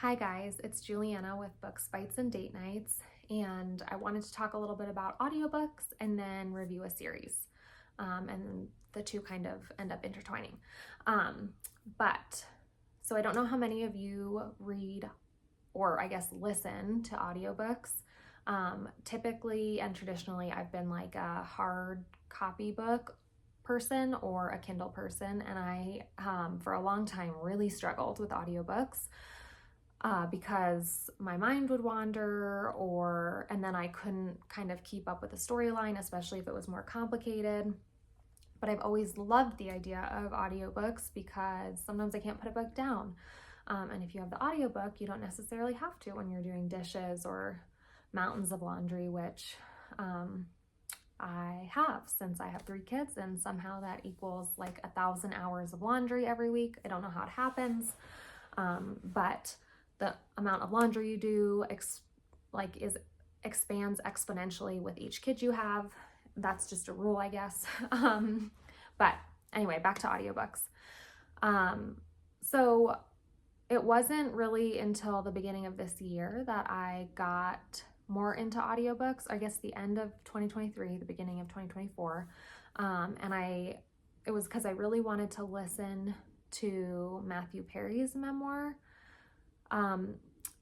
Hi guys, it's Juliana with Books, Bites, and Date Nights, and I wanted to talk a little bit about audiobooks and then review a series. And the two kind of end up intertwining. So I don't know how many of you read or I guess listen to audiobooks. Typically and traditionally, I've been like a hard copy book person or a Kindle person, and I, for a long time, really struggled with audiobooks. Because my mind would wander and then I couldn't kind of keep up with the storyline, especially if it was more complicated. But I've always loved the idea of audiobooks because sometimes I can't put a book down. And if you have the audiobook, you don't necessarily have to when you're doing dishes or mountains of laundry, which I have since I have 3 kids, and somehow that equals like 1,000 hours of laundry every week. I don't know how it happens, but the amount of laundry you do expands exponentially with each kid you have. That's just a rule, I guess. But anyway, back to audiobooks. So it wasn't really until the beginning of this year that I got more into audiobooks. I guess the end of 2023, the beginning of 2024. It was because I really wanted to listen to Matthew Perry's memoir.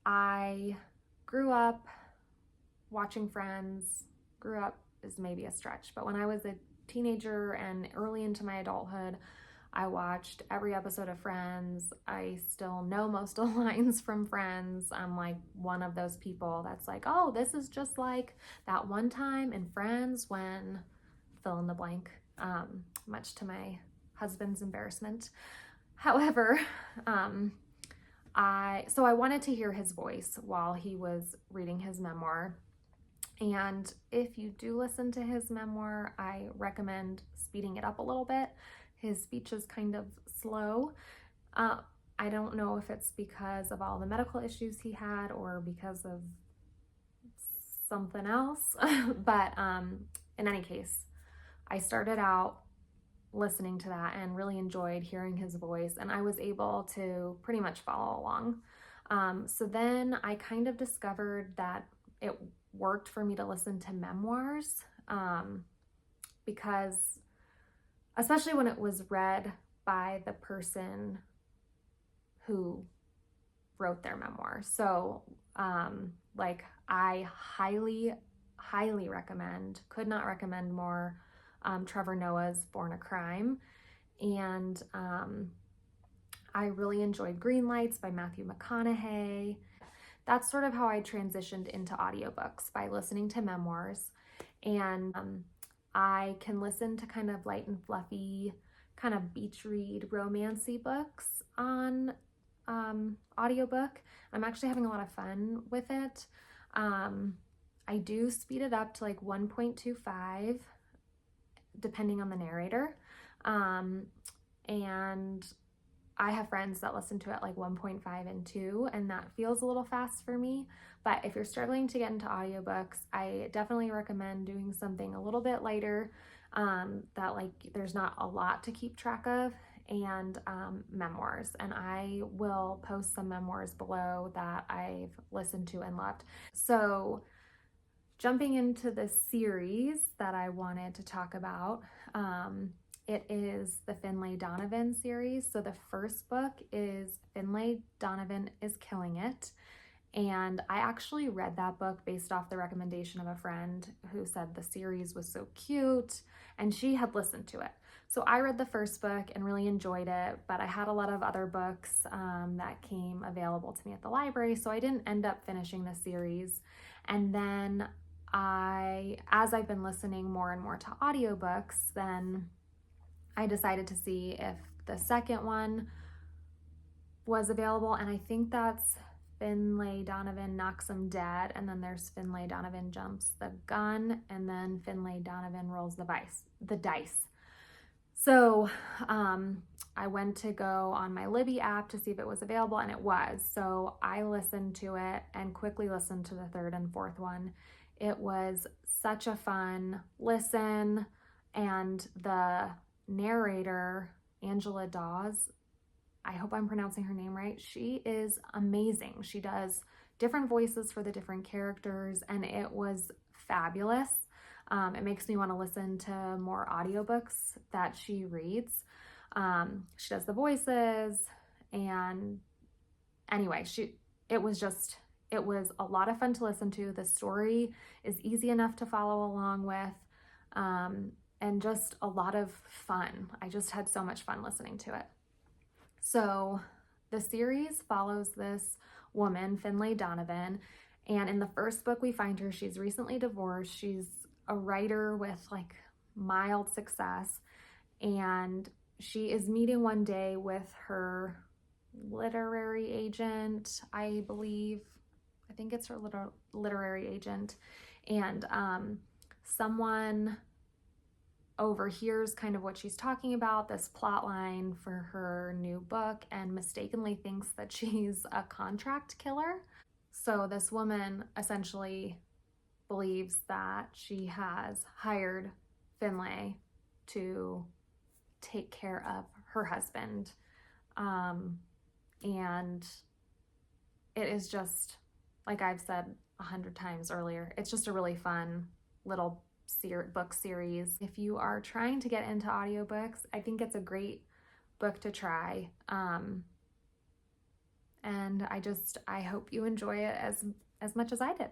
I grew up watching Friends. Grew up is maybe a stretch, but when I was a teenager and early into my adulthood, I watched every episode of Friends. I still know most of the lines from Friends. I'm like one of those people that's like, oh, this is just like that one time in Friends when fill in the blank, much to my husband's embarrassment. However, I wanted to hear his voice while he was reading his memoir. And if you do listen to his memoir, I recommend speeding it up a little bit. His speech is kind of slow. I don't know if it's because of all the medical issues he had or because of something else, but in any case, I started out listening to that and really enjoyed hearing his voice, and I was able to pretty much follow along. So then I kind of discovered that it worked for me to listen to memoirs, because especially when it was read by the person who wrote their memoir. So I highly recommend, could not recommend more, Trevor Noah's Born a Crime. And I really enjoyed Green Lights by Matthew McConaughey. That's sort of how I transitioned into audiobooks, by listening to memoirs. And I can listen to kind of light and fluffy, kind of beach read romancy books on audiobook. I'm actually having a lot of fun with it. I do speed it up to like 1.25 depending on the narrator. And I have friends that listen to it like 1.5 and 2, and that feels a little fast for me. But if you're struggling to get into audiobooks, I definitely recommend doing something a little bit lighter, that like there's not a lot to keep track of, and memoirs. And I will post some memoirs below that I've listened to and loved. So jumping into the series that I wanted to talk about, it is the Finlay Donovan series. So the first book is Finlay Donovan is Killing It. And I actually read that book based off the recommendation of a friend who said the series was so cute, and she had listened to it. So I read the first book and really enjoyed it, but I had a lot of other books that came available to me at the library, so I didn't end up finishing the series. And then as I've been listening more and more to audiobooks, then I decided to see if the second one was available, and I think that's Finlay Donovan Knocks Him Dead, and then there's Finlay Donovan Jumps the Gun, and then Finlay Donovan Rolls the Dice. So I went to go on my Libby app to see if it was available, and it was. So I listened to it and quickly listened to the third and fourth one. It was such a fun listen, and the narrator, Angela Dawes, I hope I'm pronouncing her name right. She is amazing. She does different voices for the different characters, and it was fabulous. It makes me want to listen to more audiobooks that she reads. She does the voices, and anyway, it was a lot of fun to listen to. The story is easy enough to follow along with, and just a lot of fun. I just had so much fun listening to it. So the series follows this woman, Finlay Donovan, and in the first book we find her, she's recently divorced. She's a writer with like mild success, and she is meeting one day with her literary agent, I believe. I think it's her literary agent, and someone overhears kind of what she's talking about, this plot line for her new book, and mistakenly thinks that she's a contract killer. So this woman essentially believes that she has hired Finlay to take care of her husband. And it is just, like I've said 100 times earlier, it's just a really fun little book series. If you are trying to get into audiobooks, I think it's a great book to try. And I hope you enjoy it as much as I did.